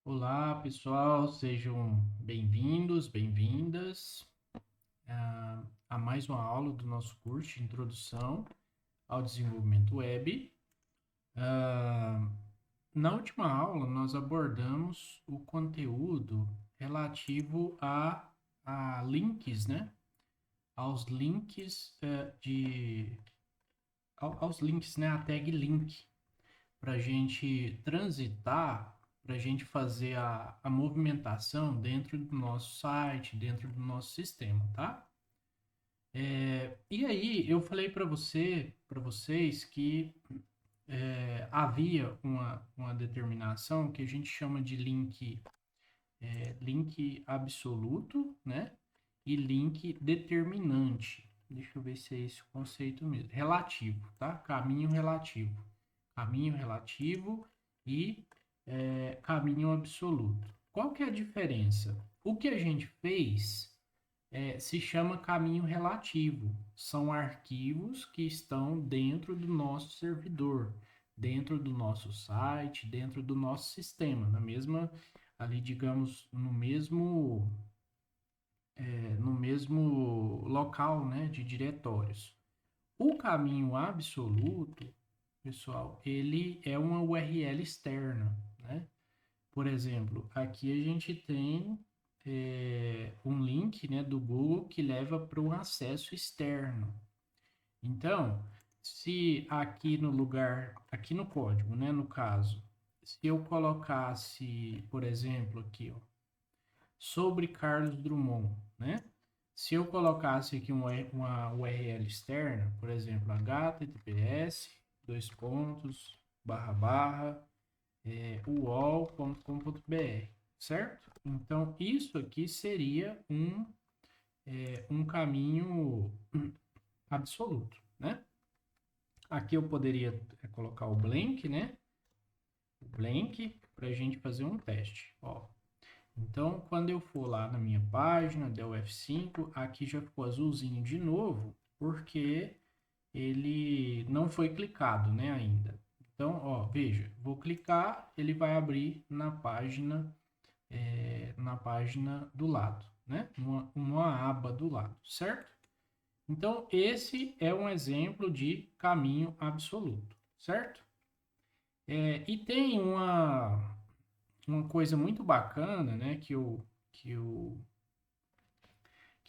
Olá, pessoal, sejam bem-vindos, bem-vindas a mais uma aula do nosso curso de Introdução ao Desenvolvimento Web. Ah, Na última aula, nós abordamos o conteúdo relativo a links, né? Aos links aos links, né? A tag link, para a gente transitar, para a gente fazer a movimentação dentro do nosso site, dentro do nosso sistema, tá? E aí eu falei para vocês que havia uma determinação que a gente chama de link absoluto, né? E link determinante. Deixa eu ver se é esse o conceito mesmo. Relativo, tá? Caminho relativo. Caminho relativo e caminho absoluto. Qual que é a diferença? O que a gente fez se chama caminho relativo. São arquivos que estão dentro do nosso servidor, dentro do nosso site, dentro do nosso sistema, na mesma, ali, digamos, no mesmo local, né, de diretórios. O caminho absoluto, pessoal, ele é uma URL externa, né? Por exemplo, aqui a gente tem um link, né, do Google que leva para um acesso externo. Então, se aqui no lugar, aqui no código, né, no caso, se eu colocasse, por exemplo, aqui, ó, sobre Carlos Drummond, né? Se eu colocasse aqui uma URL externa, por exemplo, https, dois pontos, barra, barra, uol.com.br, certo? Então, isso aqui seria um caminho absoluto, né? Aqui eu poderia colocar o blank, né? O blank para a gente fazer um teste, ó. Então, quando eu for lá na minha página, del F5, aqui já ficou azulzinho de novo, porque ele não foi clicado, né, ainda. Então, ó, veja, vou clicar, ele vai abrir na página do lado, né? Uma aba do lado, certo? Então, esse é um exemplo de caminho absoluto, certo? E tem uma coisa muito bacana, né, que eu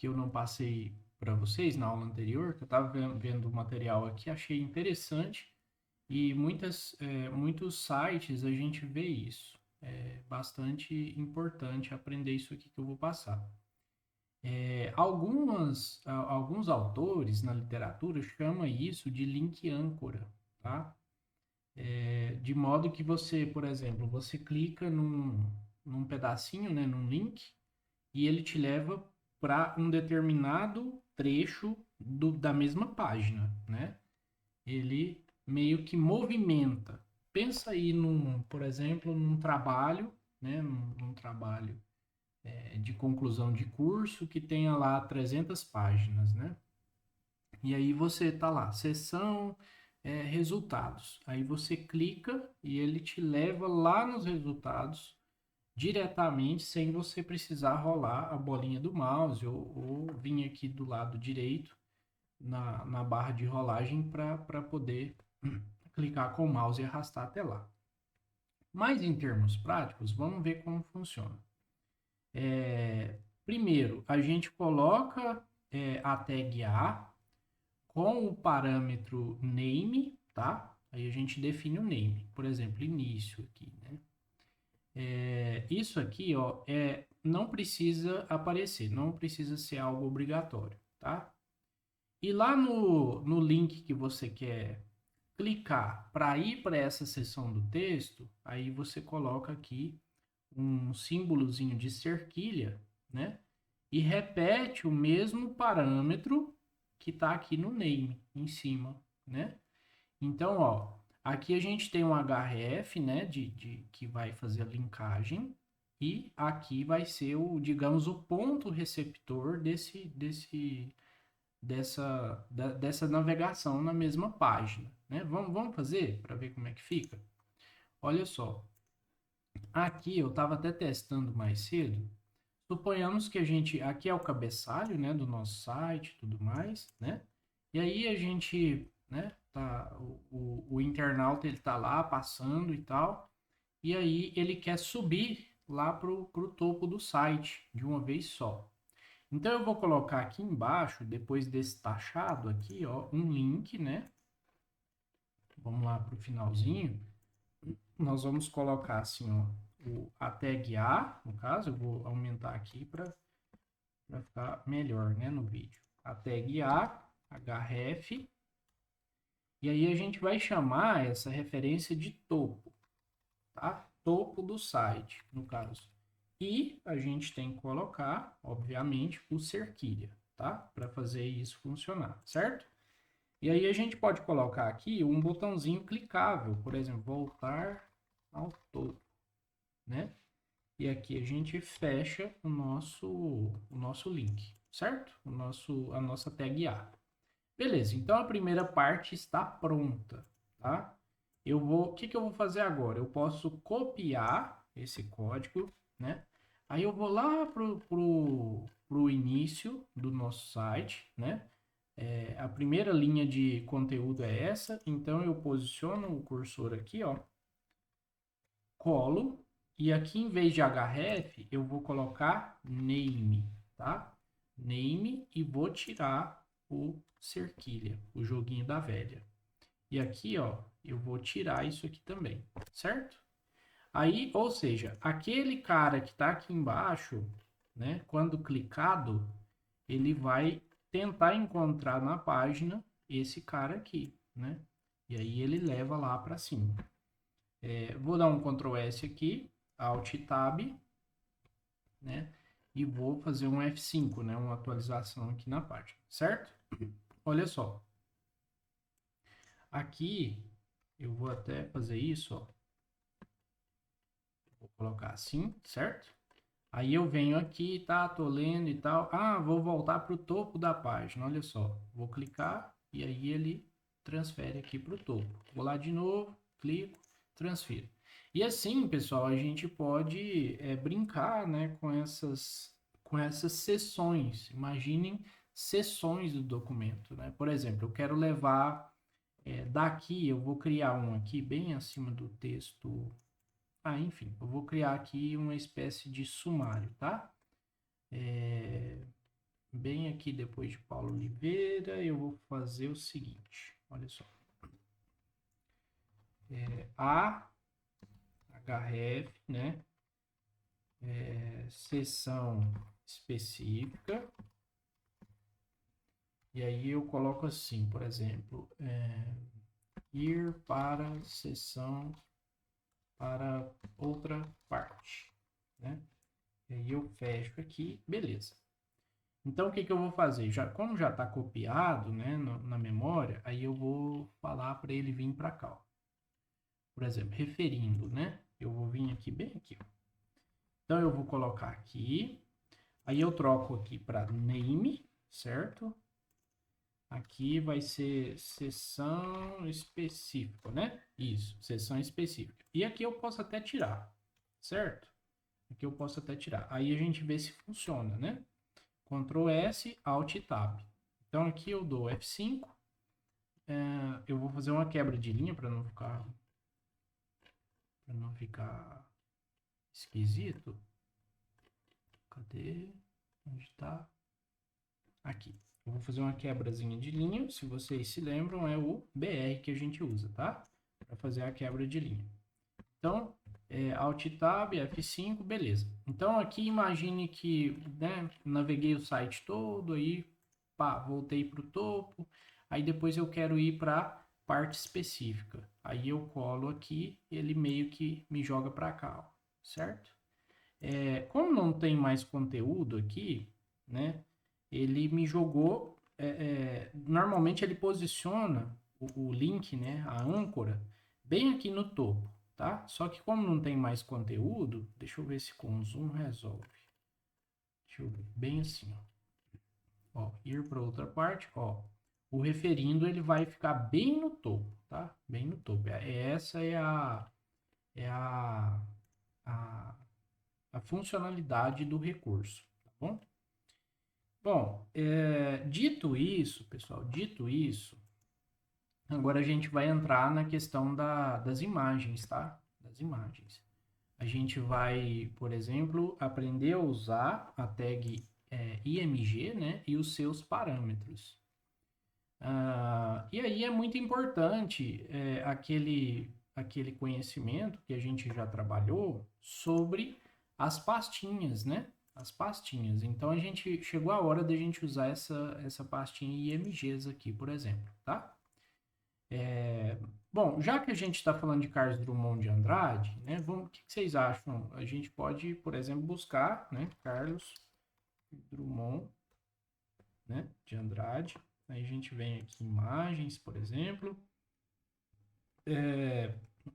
não passei para vocês na aula anterior, que eu estava vendo o material aqui, achei interessante, e muitos sites a gente vê isso. É bastante importante aprender isso aqui que eu vou passar. Alguns autores na literatura chamam isso de link âncora, tá? De modo que você, por exemplo, você clica num pedacinho, né, num link, e ele te leva para um determinado trecho da mesma página, né? Ele meio que movimenta. Pensa aí por exemplo, num trabalho, né? Num trabalho de conclusão de curso que tenha lá 300 páginas, né? E aí você tá lá, seção, resultados. Aí você clica e ele te leva lá nos resultados diretamente, sem você precisar rolar a bolinha do mouse ou vir aqui do lado direito na barra de rolagem para poder clicar com o mouse e arrastar até lá. Mas em termos práticos, vamos ver como funciona. Primeiro, a gente coloca a tag A com o parâmetro name, tá? Aí a gente define o name, por exemplo, início aqui, né? Isso aqui, ó, não precisa aparecer, não precisa ser algo obrigatório, tá? E lá no link que você quer clicar para ir para essa seção do texto, aí você coloca aqui um símbolozinho de cerquilha, né? E repete o mesmo parâmetro que está aqui no name, em cima, né? Então, ó, aqui a gente tem um href, né, que vai fazer a linkagem, e aqui vai ser digamos, o ponto receptor dessa navegação na mesma página, né? Vamos fazer para ver como é que fica? Olha só, Aqui eu estava até testando mais cedo. Suponhamos que a gente, aqui é o cabeçalho, né, do nosso site, e tudo mais, né? E aí a gente, né, tá, o internauta ele tá lá passando e tal, e aí ele quer subir lá pro topo do site de uma vez só. Então eu vou colocar aqui embaixo, depois desse taxado aqui, ó, um link, né? Vamos lá pro finalzinho. Nós vamos colocar assim, ó, a tag A, no caso, eu vou aumentar aqui para ficar melhor, né, no vídeo. A tag A, href, e aí a gente vai chamar essa referência de topo, tá? Topo do site, no caso. E a gente tem que colocar, obviamente, o cerquilha, tá? Para fazer isso funcionar, certo? E aí a gente pode colocar aqui um botãozinho clicável, por exemplo, voltar ao topo, né? E aqui a gente fecha o nosso link, certo? A nossa tag A. Beleza, então a primeira parte está pronta, tá? O que que eu vou fazer agora? Eu posso copiar esse código, né? Aí eu vou lá pro início do nosso site, né? A primeira linha de conteúdo é essa, então eu posiciono o cursor aqui, ó, colo, e aqui em vez de href, eu vou colocar name, tá? Name e vou tirar o cerquilha, o joguinho da velha. E aqui, ó, eu vou tirar isso aqui também, certo? Aí, ou seja, aquele cara que está aqui embaixo, né, quando clicado, ele vai tentar encontrar na página esse cara aqui, né? E aí ele leva lá para cima. Vou dar um Ctrl S aqui, Alt Tab, né? E vou fazer um F5, né? Uma atualização aqui na página, certo? Olha só. Aqui eu vou até fazer isso, ó. Vou colocar assim, certo? Aí eu venho aqui, tá? Tô lendo e tal. Ah, vou voltar para o topo da página. Olha só. Vou clicar e aí ele transfere aqui para o topo. Vou lá de novo, clico, transfiro. E assim, pessoal, a gente pode brincar, né, com essas seções. Imaginem seções do documento, né? Por exemplo, eu quero levar daqui, eu vou criar um aqui bem acima do texto. Enfim, eu vou criar aqui uma espécie de sumário, tá? Bem aqui depois de Paulo Oliveira, eu vou fazer o seguinte, olha só. A href, né? Seção específica. E aí eu coloco assim, por exemplo, ir para seção para outra parte, né? E aí eu fecho aqui, beleza. Então, o que que eu vou fazer? Como já está copiado, né, na memória, aí eu vou falar para ele vir para cá, ó. Por exemplo, referindo, né? Eu vou vir aqui, bem aqui, ó. Então, eu vou colocar aqui, aí eu troco aqui para name, certo? Aqui vai ser seção específica, né? Isso, seção específica. E aqui eu posso até tirar, certo? Aqui eu posso até tirar. Aí a gente vê se funciona, né? Ctrl S, Alt Tab. Então aqui eu dou F5. Eu vou fazer uma quebra de linha para não ficar esquisito. Cadê? Onde está? Aqui. Eu vou fazer uma quebrazinha de linha. Se vocês se lembram, é o BR que a gente usa, tá? Para fazer a quebra de linha. Então, Alt Tab, F5, beleza. Então aqui imagine que, né, naveguei o site todo, aí pá, voltei para o topo, aí depois eu quero ir para parte específica. Aí eu colo aqui, ele meio que me joga para cá, ó, certo? Como não tem mais conteúdo aqui, né, ele me jogou, normalmente ele posiciona o link, né, a âncora, bem aqui no topo, tá? Só que como não tem mais conteúdo, deixa eu ver se com zoom resolve. Deixa eu ver, bem assim, ó, ir para outra parte, ó, o referindo ele vai ficar bem no topo, tá? Bem no topo. Essa é a a funcionalidade do recurso, tá bom? Bom, dito isso, pessoal, dito isso, agora a gente vai entrar na questão das imagens, tá? Das imagens. A gente vai, por exemplo, aprender a usar a tag IMG, né? E os seus parâmetros. E aí é muito importante aquele conhecimento que a gente já trabalhou sobre as pastinhas, né? As pastinhas. Então, a gente chegou a hora da gente usar essa pastinha IMGs aqui, por exemplo, tá? Bom, já que a gente está falando de Carlos Drummond de Andrade, né? O que vocês acham? A gente pode, por exemplo, buscar, né? Carlos Drummond, né? De Andrade. Aí a gente vem aqui em imagens, por exemplo.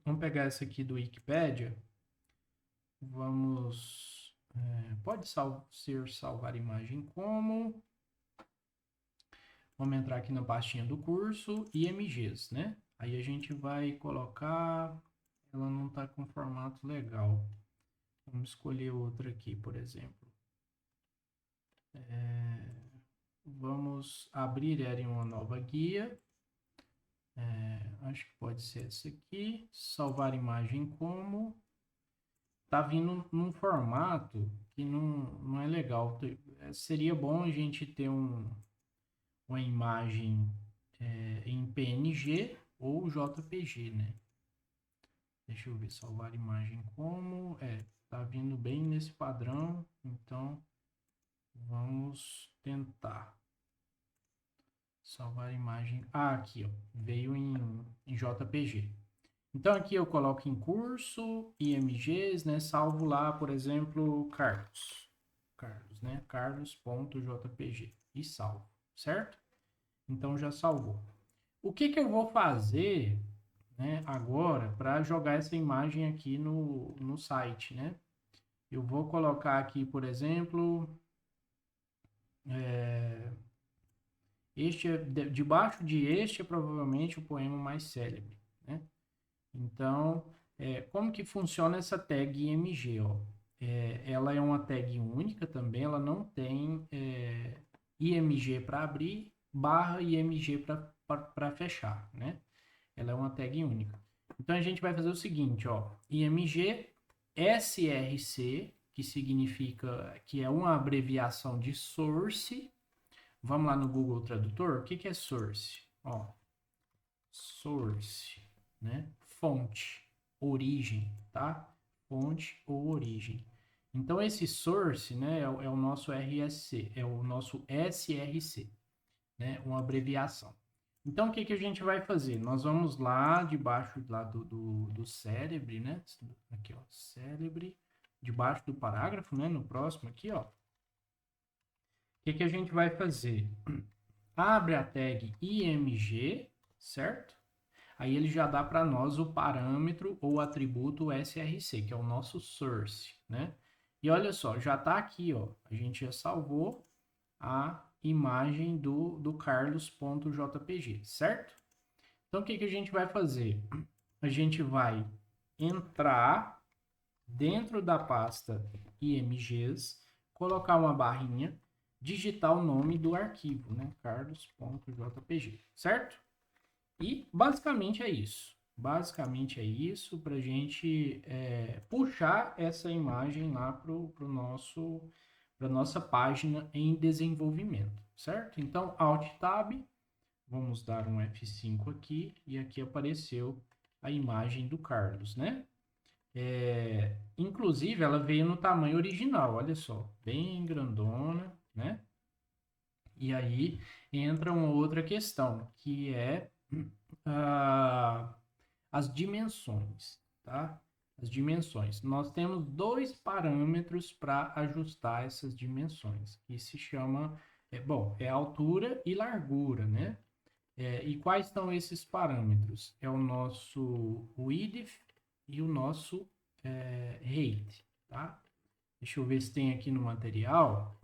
Vamos pegar essa aqui do Wikipedia. Vamos... pode ser salvar imagem como... Vamos entrar aqui na pastinha do curso, IMGs, né? Aí a gente vai colocar... Ela não está com formato legal. Vamos escolher outra aqui, por exemplo. Vamos abrir ela em uma nova guia. Acho que pode ser essa aqui. Salvar imagem como... Tá vindo num formato que não é legal. Seria bom a gente ter uma imagem em PNG ou JPG, né? Deixa eu ver, salvar imagem como... tá vindo bem nesse padrão, então vamos tentar. Salvar imagem... aqui, ó, veio em JPG. Então, aqui eu coloco em curso, IMGs, né? Salvo lá, por exemplo, Carlos, né? Carlos.jpg e salvo, certo? Então, já salvou. O que eu vou fazer, né, agora para jogar essa imagem aqui no site, né? Eu vou colocar aqui, por exemplo, debaixo de este é provavelmente o poema mais célebre, né? Então, como que funciona essa tag IMG? Ó? Ela é uma tag única também, ela não tem IMG para abrir, barra IMG para fechar, né? Ela é uma tag única. Então, a gente vai fazer o seguinte, ó, IMG SRC, que significa que é uma abreviação de source. Vamos lá no Google Tradutor, o que é source? Ó, source, né? Fonte, origem, tá? Fonte ou origem. Então, esse source, né, é o nosso RSC, é o nosso SRC, né? Uma abreviação. Então, o que a gente vai fazer? Nós vamos lá debaixo lá do célebre, né? Aqui, ó, célebre, debaixo do parágrafo, né? No próximo aqui, ó. O que a gente vai fazer? Abre a tag IMG, certo? Aí ele já dá para nós o parâmetro ou atributo SRC, que é o nosso source, né? E olha só, já está aqui, ó. A gente já salvou a imagem do carlos.jpg, certo? Então, o que a gente vai fazer? A gente vai entrar dentro da pasta IMGs, colocar uma barrinha, digitar o nome do arquivo, né? carlos.jpg, certo? E basicamente é isso. Basicamente é isso para a gente puxar essa imagem lá para nossa página em desenvolvimento, certo? Então, Alt Tab, vamos dar um F5 aqui e aqui apareceu a imagem do Carlos, né? Inclusive, ela veio no tamanho original, olha só, bem grandona, né? E aí entra uma outra questão, que é as dimensões, tá? As dimensões. Nós temos dois parâmetros para ajustar essas dimensões, que se chama, é altura e largura, né? E quais são esses parâmetros? É o nosso width e o nosso height, tá? Deixa eu ver se tem aqui no material,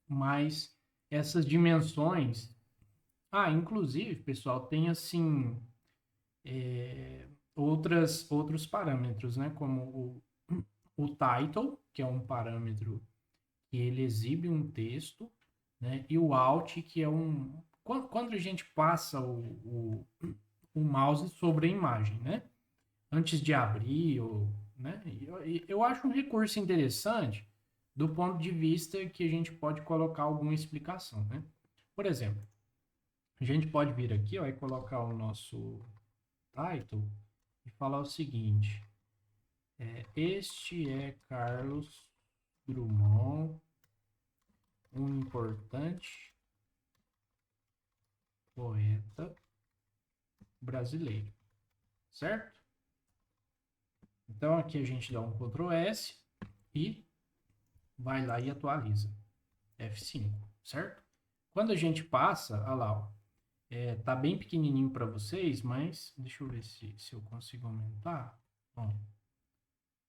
mas essas dimensões... inclusive, pessoal, tem assim outros parâmetros, né? Como o title, que é um parâmetro que ele exibe um texto, né? E o alt, que é um... Quando a gente passa o mouse sobre a imagem, né? Antes de abrir, ou, né? Eu acho um recurso interessante do ponto de vista que a gente pode colocar alguma explicação, né? Por exemplo, a gente pode vir aqui, ó, e colocar o nosso title e falar o seguinte: este é Carlos Drummond, um importante poeta brasileiro, certo? Então aqui a gente dá um Ctrl S e vai lá e atualiza. F5, certo? Quando a gente passa, olha lá, ó, tá bem pequenininho para vocês, mas deixa eu ver se eu consigo aumentar. Bom,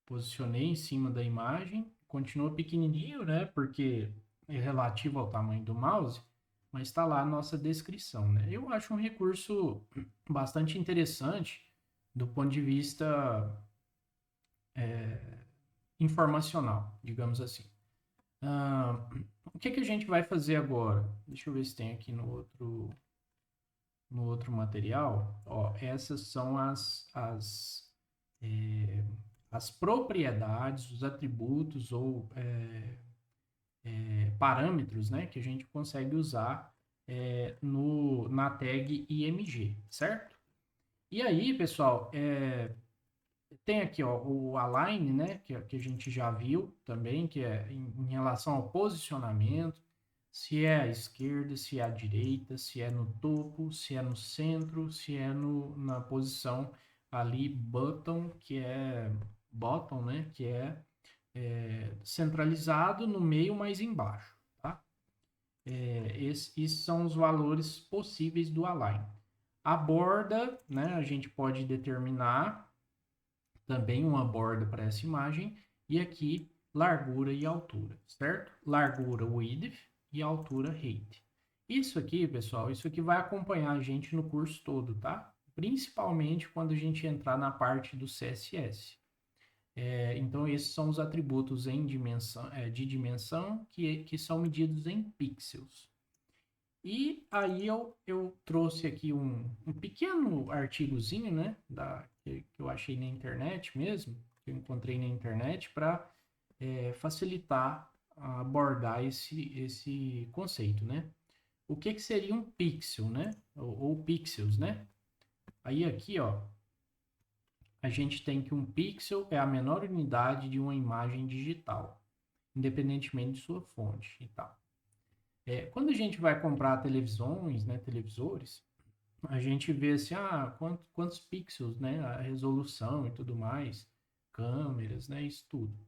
posicionei em cima da imagem, continua pequenininho, né? Porque é relativo ao tamanho do mouse, mas está lá a nossa descrição, né? Eu acho um recurso bastante interessante do ponto de vista informacional, digamos assim. O que a gente vai fazer agora? Deixa eu ver se tem aqui no outro material. Ó, essas são as propriedades, os atributos ou parâmetros, né, que a gente consegue usar na tag IMG, certo? E aí, pessoal, tem aqui ó, o align, né, que a gente já viu também, que é em relação ao posicionamento, se é à esquerda, se é à direita, se é no topo, se é no centro, se é na posição ali bottom, né, que é centralizado no meio mais embaixo, tá? Esses são os valores possíveis do align. A borda, né, a gente pode determinar também uma borda para essa imagem, e aqui largura e altura, certo? Largura width e altura height. Isso aqui, pessoal, isso aqui vai acompanhar a gente no curso todo, tá? Principalmente quando a gente entrar na parte do CSS. Então, esses são os atributos em dimensão, de dimensão que são medidos em pixels. E aí eu trouxe aqui um pequeno artigozinho, né, que eu achei na internet mesmo, que eu encontrei na internet para facilitar abordar esse conceito, né? O que seria um pixel, né? Ou pixels, né? Aí aqui, ó, a gente tem que um pixel é a menor unidade de uma imagem digital, independentemente de sua fonte e tal. Quando a gente vai comprar televisões, né, televisores, a gente vê assim, quantos pixels, né, a resolução e tudo mais, câmeras, né, isso tudo.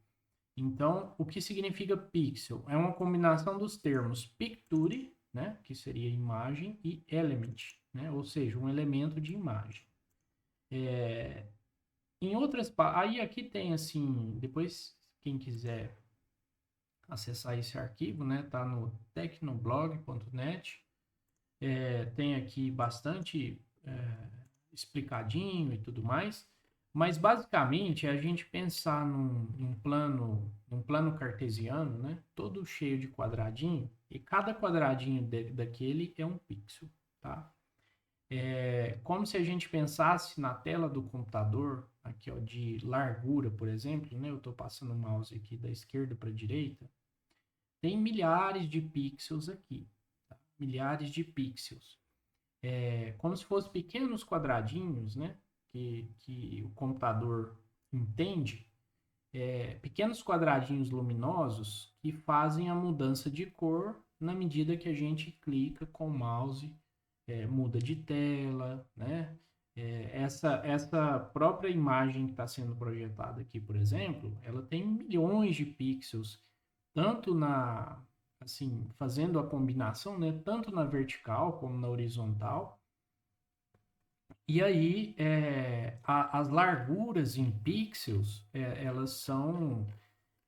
Então, o que significa pixel? É uma combinação dos termos picture, né, que seria imagem, e element, né, ou seja, um elemento de imagem. Em outras, aí aqui tem assim, depois quem quiser acessar esse arquivo, né, tá no tecnoblog.net. Tem aqui bastante explicadinho e tudo mais, mas basicamente é a gente pensar num plano cartesiano, né? Todo cheio de quadradinho, e cada quadradinho daquele é um pixel, tá? Como se a gente pensasse na tela do computador, aqui ó, de largura, por exemplo, né? Eu estou passando o mouse aqui da esquerda para a direita, tem milhares de pixels aqui, tá? Milhares de pixels. Como se fossem pequenos quadradinhos, né? Que o computador entende, pequenos quadradinhos luminosos que fazem a mudança de cor na medida que a gente clica com o mouse, muda de tela, né? Essa própria imagem que está sendo projetada aqui, por exemplo, ela tem milhões de pixels, tanto assim, fazendo a combinação, né? Tanto na vertical como na horizontal. E aí, as larguras em pixels, elas são...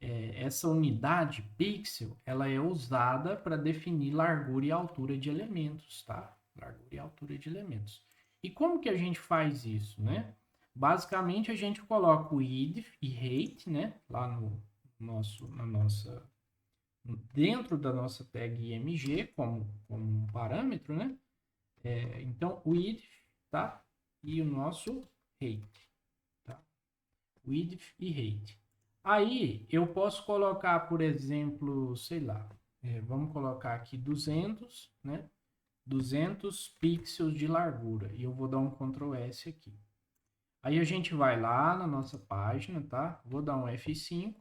essa unidade pixel, ela é usada para definir largura e altura de elementos, tá? Largura e altura de elementos. E como que a gente faz isso, né? Basicamente, a gente coloca o width e height, né? Lá no nosso, na nossa, dentro da nossa tag img como um parâmetro, né? Então, o width, tá? E o nosso height, tá? Width e height. Aí, eu posso colocar, por exemplo, sei lá, vamos colocar aqui 200, né? 200 pixels de largura. E eu vou dar um Ctrl S aqui. Aí a gente vai lá na nossa página, tá? Vou dar um F5.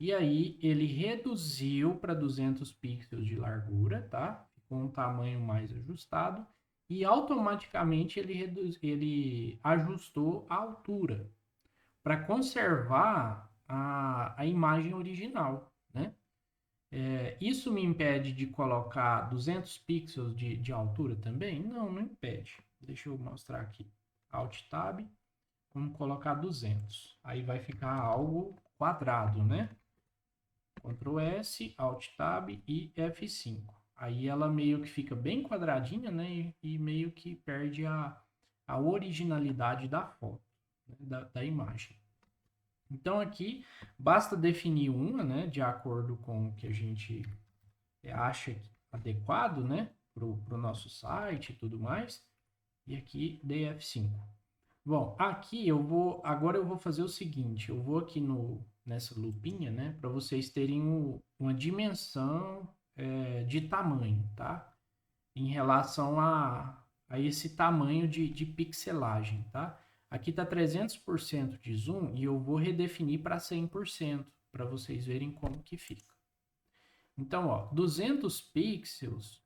E aí ele reduziu para 200 pixels de largura, tá? Ficou um tamanho mais ajustado. E automaticamente ele ajustou a altura para conservar a imagem original, né? Isso me impede de colocar 200 pixels de altura também? Não, não impede. Deixa eu mostrar aqui. Alt Tab, vamos colocar 200. Aí vai ficar algo quadrado, né? Ctrl S, Alt Tab e F5. Aí ela meio que fica bem quadradinha, né? E meio que perde a originalidade da foto, né? da imagem. Então aqui basta definir uma, né? De acordo com o que a gente acha adequado, né? Para o nosso site e tudo mais. E aqui dei F5. Bom, aqui agora eu vou fazer o seguinte, eu vou aqui nessa lupinha, né, para vocês terem uma dimensão de tamanho, tá? Em relação a esse tamanho de pixelagem, tá? Aqui tá 300% de zoom e eu vou redefinir para 100% para vocês verem como que fica. Então, ó, 200 pixels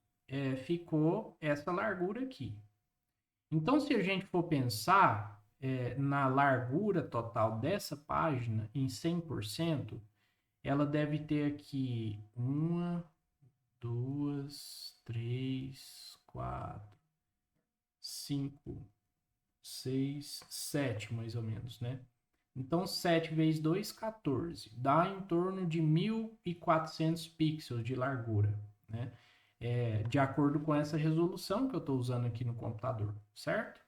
ficou essa largura aqui. Então, se a gente for pensar na largura total dessa página em 100%, ela deve ter aqui 1, 2, 3, 4, 5, 6, 7, mais ou menos, né? Então, 7 vezes 2, 14. Dá em torno de 1.400 pixels de largura, né? De acordo com essa resolução que eu estou usando aqui no computador, certo?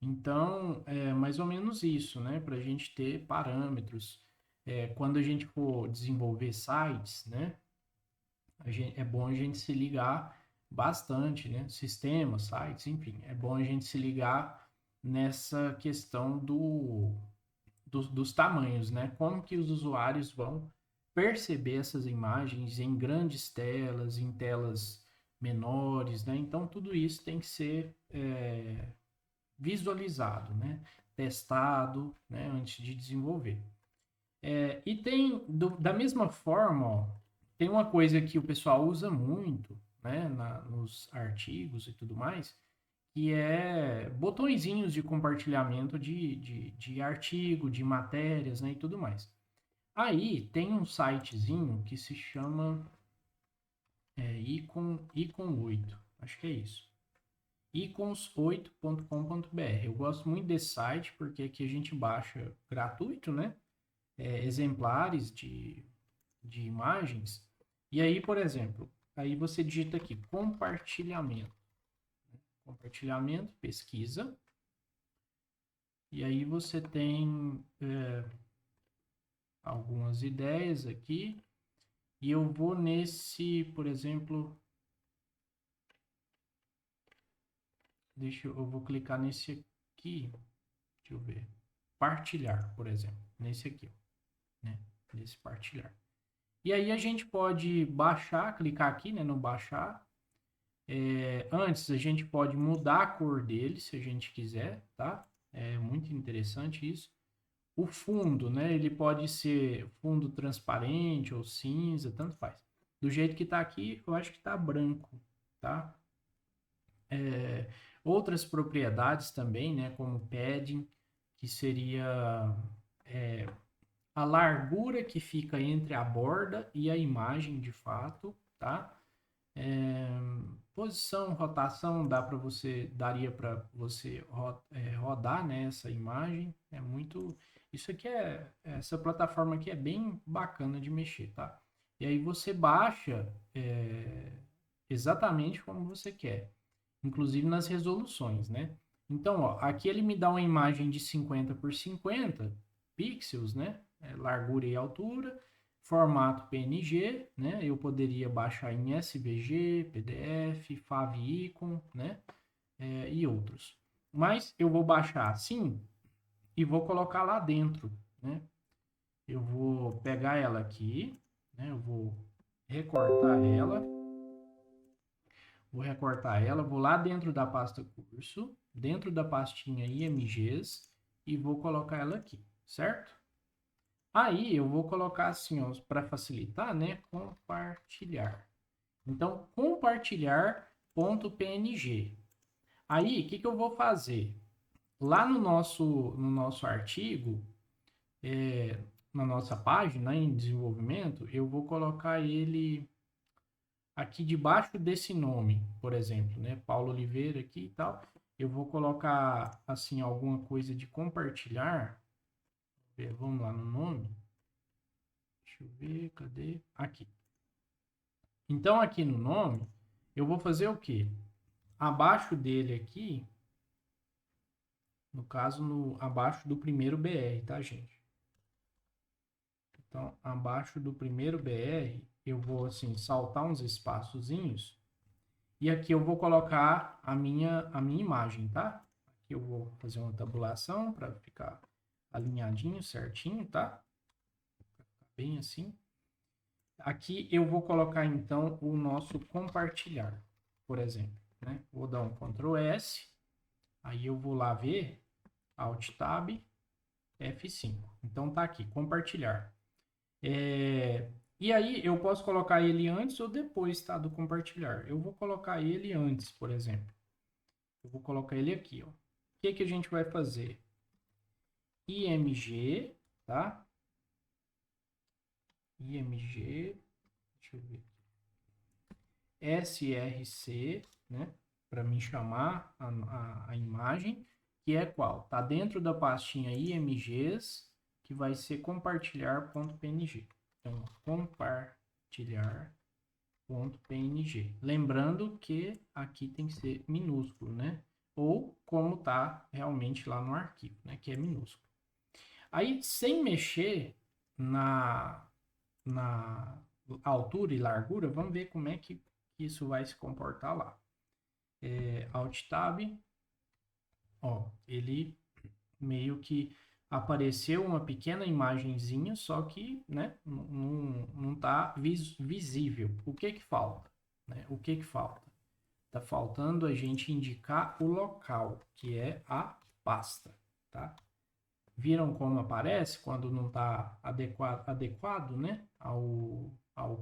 Então, é mais ou menos isso, né? Para a gente ter parâmetros. Quando a gente for desenvolver sites, né? É bom a gente se ligar bastante, né? Sistemas, sites, enfim. É bom a gente se ligar nessa questão dos tamanhos, né? Como que os usuários vão perceber essas imagens em grandes telas, em telas menores, né? Então, tudo isso tem que ser visualizado, né? Testado, né? Antes de desenvolver. E tem, da mesma forma, ó, tem uma coisa que o pessoal usa muito, né? Nos artigos e tudo mais, que é botõezinhos de compartilhamento de artigo, de matérias, né? E tudo mais. Aí tem um sitezinho que se chama Icon 8, acho que é isso. icons8.com.br. Eu gosto muito desse site porque aqui a gente baixa gratuito, né? Exemplares de imagens. E aí, por exemplo, aí você digita aqui compartilhamento. Compartilhamento, pesquisa. E aí você tem algumas ideias aqui. E eu vou nesse, por exemplo, eu vou clicar nesse aqui. Deixa eu ver. Partilhar, por exemplo. Nesse aqui, né? Nesse partilhar. E aí a gente pode baixar, clicar aqui, né, no baixar. Antes a gente pode mudar a cor dele, se a gente quiser, tá? É muito interessante isso. O fundo, né, ele pode ser fundo transparente ou cinza, tanto faz. Do jeito que tá aqui, eu acho que tá branco, tá? Outras propriedades também, né, como padding, que seria a largura que fica entre a borda e a imagem de fato, tá? Posição, rotação, daria para você rodar, né, essa imagem. Isso aqui essa plataforma aqui é bem bacana de mexer, tá? E aí você baixa exatamente como você quer, inclusive nas resoluções, né? Então, ó, aqui ele me dá uma imagem de 50 por 50 pixels, né? Largura e altura, formato PNG, né? Eu poderia baixar em SVG, PDF, favicon, né? E outros. Mas eu vou baixar assim e vou colocar lá dentro, né? Eu vou pegar ela aqui, né? Eu vou recortar ela. Vou recortar ela, vou lá dentro da pasta curso, dentro da pastinha IMGs e vou colocar ela aqui, certo? Aí eu vou colocar assim, ó, para facilitar, né? Compartilhar. Então, compartilhar.png. Aí, o que eu vou fazer? Lá no nosso artigo, na nossa página em desenvolvimento, eu vou colocar ele aqui debaixo desse nome, por exemplo, né? Paulo Oliveira aqui e tal. Eu vou colocar, assim, alguma coisa de compartilhar. Vamos lá no nome. Deixa eu ver, cadê? Aqui. Então, aqui no nome, eu vou fazer o quê? Abaixo dele aqui, no caso, abaixo do primeiro BR, tá, gente? Então, abaixo do primeiro BR, eu vou, assim, saltar uns espaçozinhos. E aqui eu vou colocar a minha imagem, tá? Aqui eu vou fazer uma tabulação para ficar alinhadinho, certinho, tá? Bem assim. Aqui eu vou colocar, então, o nosso compartilhar, por exemplo, né? Vou dar um Ctrl S, aí eu vou lá ver, Alt Tab, F5. Então tá aqui, compartilhar. E aí eu posso colocar ele antes ou depois, tá, do compartilhar. Eu vou colocar ele antes, por exemplo. Eu vou colocar ele aqui, ó. O que a gente vai fazer? IMG, tá? IMG, deixa eu ver. SRC, né? Para me chamar a imagem, que é qual? Tá dentro da pastinha IMGs, que vai ser compartilhar.png. Então, compartilhar.png. Lembrando que aqui tem que ser minúsculo, né? Ou como tá realmente lá no arquivo, né? Que é minúsculo. Aí, sem mexer na altura e largura, vamos ver como é que isso vai se comportar lá. Alt Tab, ó, ele meio que apareceu uma pequena imagenzinha, só que, né, não tá visível. O que que falta? Né? O que que falta? Tá faltando a gente indicar o local, que é a pasta, tá? Viram como aparece quando não está adequado, né, ao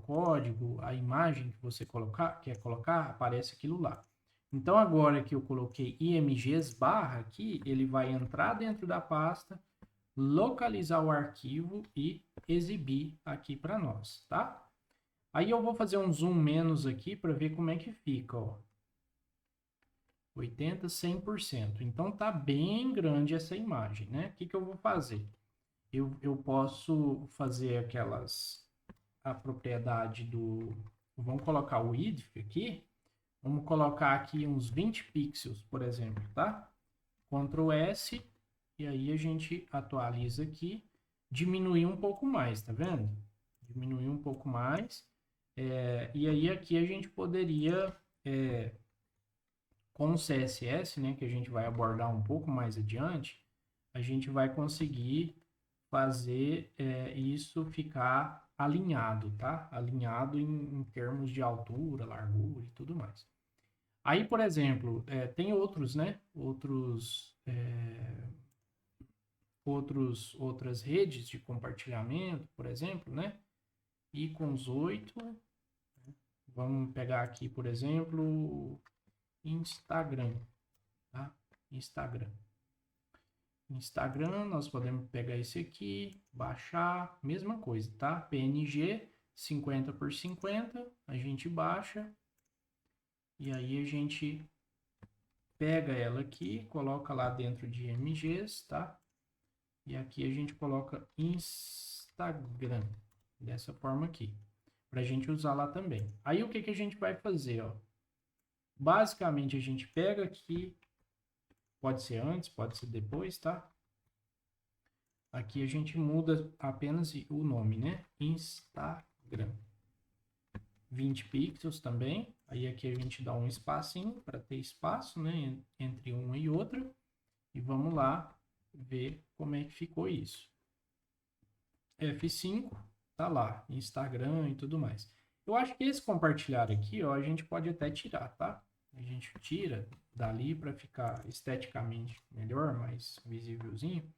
código, à imagem que você quer colocar, aparece aquilo lá. Então, agora que eu coloquei imgs barra aqui, ele vai entrar dentro da pasta, localizar o arquivo e exibir aqui para nós, tá? Aí eu vou fazer um zoom menos aqui para ver como é que fica, ó. 80, 100%. Então, tá bem grande essa imagem, né? O que eu vou fazer? Eu posso fazer a propriedade vamos colocar o width aqui, vamos colocar aqui uns 20 pixels, por exemplo, tá? Ctrl S, e aí a gente atualiza aqui, diminuir um pouco mais, tá vendo? Diminuir um pouco mais, e aí aqui a gente poderia, com o CSS, né, que a gente vai abordar um pouco mais adiante, a gente vai conseguir fazer isso ficar alinhado, tá? Alinhado em termos de altura, largura e tudo mais. Aí, por exemplo, tem outros, né? Outras redes de compartilhamento, por exemplo, né? Icons 8. Vamos pegar aqui, por exemplo, Instagram, tá? Instagram, nós podemos pegar esse aqui, baixar, mesma coisa, tá? PNG 50 por 50, a gente baixa e aí a gente pega ela aqui, coloca lá dentro de MGs, tá? E aqui a gente coloca Instagram, dessa forma aqui, para a gente usar lá também. Aí o que a gente vai fazer, ó? Basicamente a gente pega aqui, pode ser antes, pode ser depois, tá? Aqui a gente muda apenas o nome, né? Instagram. 20 pixels também. Aí aqui a gente dá um espacinho para ter espaço, né? Entre uma e outra. E vamos lá ver como é que ficou isso. F5, tá lá, Instagram e tudo mais. Eu acho que esse compartilhar aqui, ó, a gente pode até tirar, tá? A gente tira dali para ficar esteticamente melhor, mais visívelzinho.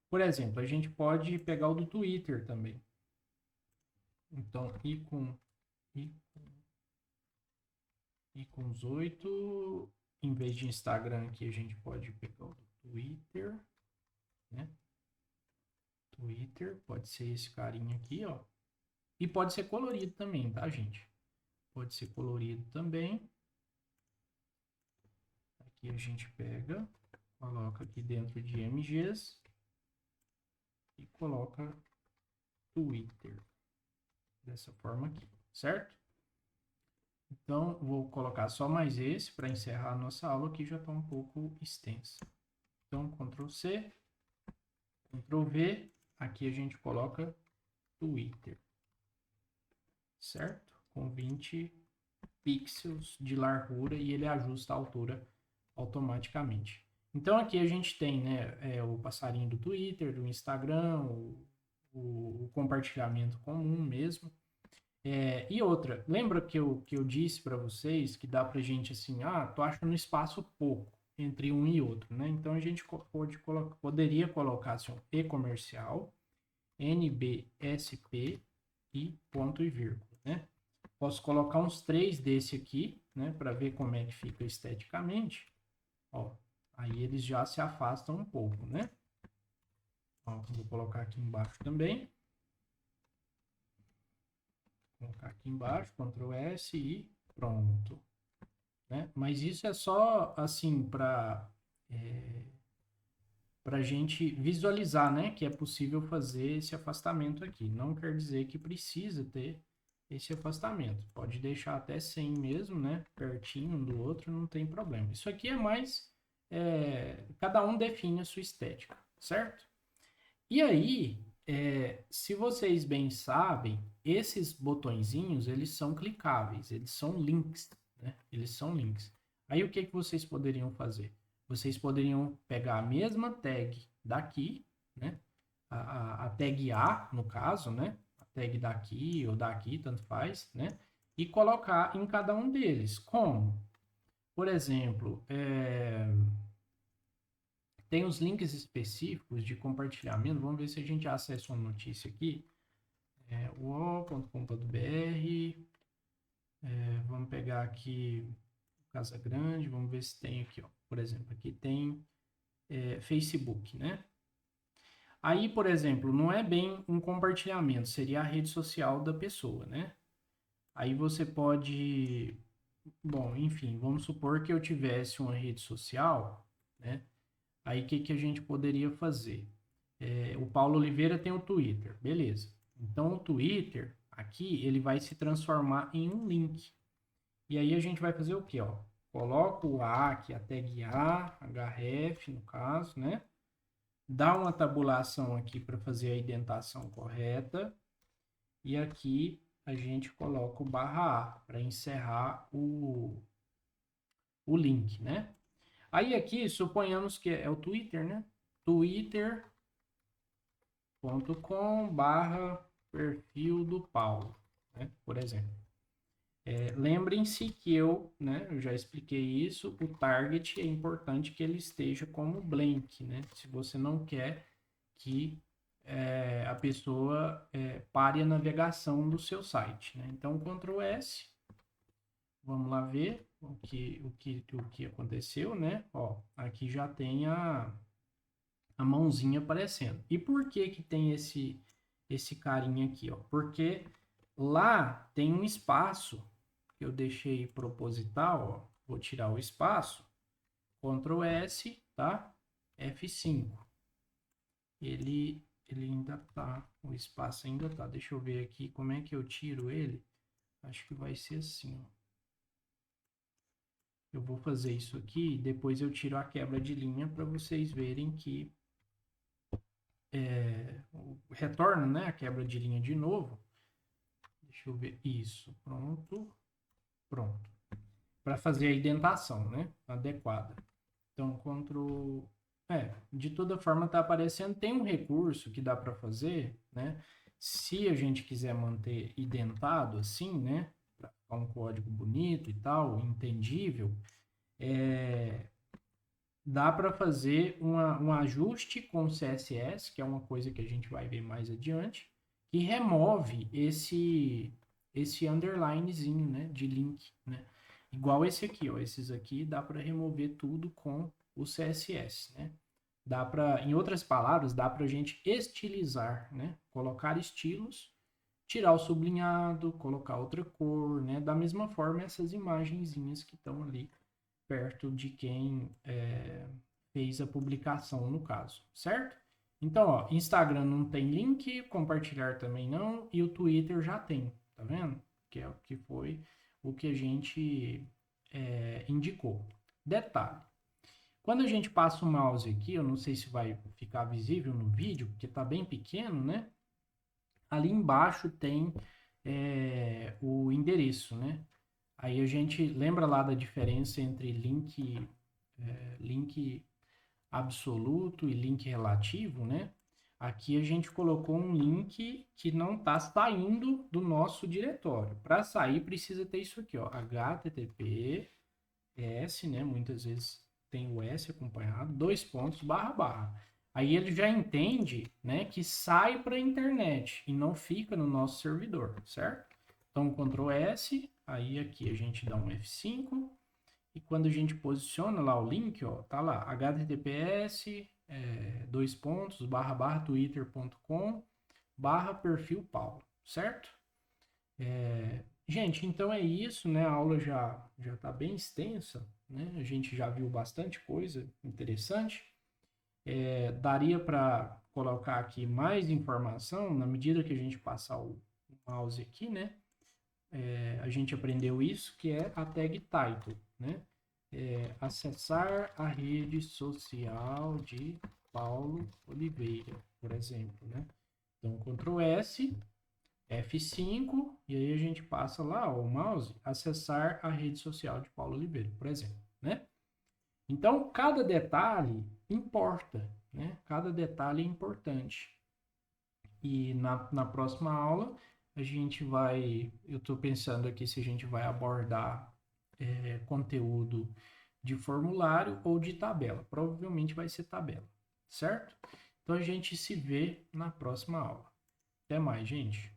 Por exemplo, a gente pode pegar o do Twitter também. Então, ícones 8, em vez de Instagram aqui, a gente pode pegar o do Twitter, né? Twitter, pode ser esse carinha aqui, ó. E pode ser colorido também, tá, gente? Pode ser colorido também. Aqui a gente pega, coloca aqui dentro de MGs e coloca Twitter. Dessa forma aqui, certo? Então, vou colocar só mais esse para encerrar a nossa aula, que já está um pouco extensa. Então, Ctrl C, Ctrl V, aqui a gente coloca Twitter, certo? Com 20 pixels de largura e ele ajusta a altura automaticamente. Então, aqui a gente tem, né, o passarinho do Twitter, do Instagram, o compartilhamento comum mesmo. E outra, lembra que eu disse para vocês que dá para gente assim, tô achando espaço pouco entre um e outro, né? Então a gente poderia colocar assim, e-comercial, NBSP e ponto e vírgula, né? Posso colocar uns 3 desse aqui, né? Para ver como é que fica esteticamente. Ó, aí eles já se afastam um pouco, né? Ó, vou colocar aqui embaixo também. Vou colocar aqui embaixo, Ctrl S e pronto. Né? Mas isso é só assim para a gente visualizar, né, que é possível fazer esse afastamento aqui. Não quer dizer que precisa ter esse afastamento. Pode deixar até 100 mesmo, né, pertinho um do outro, não tem problema. Isso aqui é mais cada um define a sua estética, certo? E aí, se vocês bem sabem, esses botõezinhos, eles são clicáveis, eles são links, né? Eles são links. Aí, o que que vocês poderiam fazer? Vocês poderiam pegar a mesma tag daqui, né? A tag A, no caso, né? A tag daqui ou daqui, tanto faz, né? E colocar em cada um deles. Como? Por exemplo, tem os links específicos de compartilhamento. Vamos ver se a gente acessa uma notícia aqui. uol.com.br. Vamos pegar aqui Casa Grande. Vamos ver se tem aqui, ó. Por exemplo, aqui tem Facebook, né? Aí, por exemplo, não é bem um compartilhamento, seria a rede social da pessoa, né? Aí você pode... Bom, enfim, vamos supor que eu tivesse uma rede social, né? Aí, o que que a gente poderia fazer? O Paulo Oliveira tem o Twitter, beleza. Então, o Twitter, aqui, ele vai se transformar em um link. E aí, a gente vai fazer o quê? Ó? Coloca o A aqui, a tag A, href, no caso, né? Dá uma tabulação aqui para fazer a indentação correta. E aqui, a gente coloca o /A para encerrar o link, né? Aí, aqui, suponhamos que é o Twitter, né? twitter.com/perfil do Paulo, né? Por exemplo. Lembrem-se que eu já expliquei isso, o target é importante que ele esteja como blank, né? Se você não quer que a pessoa pare a navegação do seu site, né? Então, Ctrl S, vamos lá ver o que aconteceu, né? Ó, aqui já tem a mãozinha aparecendo. E por que que tem esse carinha aqui, ó? Porque lá tem um espaço que eu deixei proposital, ó. Vou tirar o espaço, Ctrl S, tá? F5. Ele ainda tá, o espaço ainda tá. Deixa eu ver aqui como é que eu tiro ele. Acho que vai ser assim, ó. Eu vou fazer isso aqui e depois eu tiro a quebra de linha para vocês verem que retorna, né, a quebra de linha de novo. Deixa eu ver. Isso. Pronto. Pronto. Para fazer a indentação, né, adequada. Então, Ctrl... de toda forma tá aparecendo. Tem um recurso que dá para fazer, né? Se a gente quiser manter identado assim, né? Para ficar um código bonito e tal, entendível, dá para fazer um ajuste com o CSS, que é uma coisa que a gente vai ver mais adiante, que remove esse underlinezinho, né, de link, né? Igual esse aqui, ó, esses aqui dá para remover tudo com o CSS, né? Dá para, em outras palavras, dá para a gente estilizar, né? Colocar estilos, tirar o sublinhado, colocar outra cor, né? Da mesma forma, essas imagenzinhas que estão ali perto de quem fez a publicação, no caso, certo? Então, ó, Instagram não tem link, compartilhar também não, e o Twitter já tem, tá vendo? Que é o que foi o que a gente indicou. Detalhe, quando a gente passa o mouse aqui, eu não sei se vai ficar visível no vídeo, porque tá bem pequeno, né? Ali embaixo tem o endereço, né? Aí a gente lembra lá da diferença entre link absoluto e link relativo, né? Aqui a gente colocou um link que não está saindo do nosso diretório. Para sair precisa ter isso aqui, ó, https, né? Muitas vezes tem o S acompanhado, dois pontos, barra, barra. Aí ele já entende, né, que sai para a internet e não fica no nosso servidor, certo? Então, Ctrl S, aí aqui a gente dá um F5, e quando a gente posiciona lá o link, ó, tá lá, https, dois pontos, barra, barra, twitter.com, barra, perfil Paulo, certo? Gente, então é isso, né? A aula já tá bem extensa, né? A gente já viu bastante coisa interessante. Daria para colocar aqui mais informação na medida que a gente passar o mouse aqui, né? A gente aprendeu isso, que é a tag title, né? Acessar a rede social de Paulo Oliveira, por exemplo, né? Então, Ctrl S, F5, e aí a gente passa lá, ó, o mouse, acessar a rede social de Paulo Oliveira, por exemplo, né? Então, cada detalhe importa, né? Cada detalhe é importante. E na próxima aula, a gente vai... Eu estou pensando aqui se a gente vai abordar conteúdo de formulário ou de tabela. Provavelmente vai ser tabela, certo? Então, a gente se vê na próxima aula. Até mais, gente!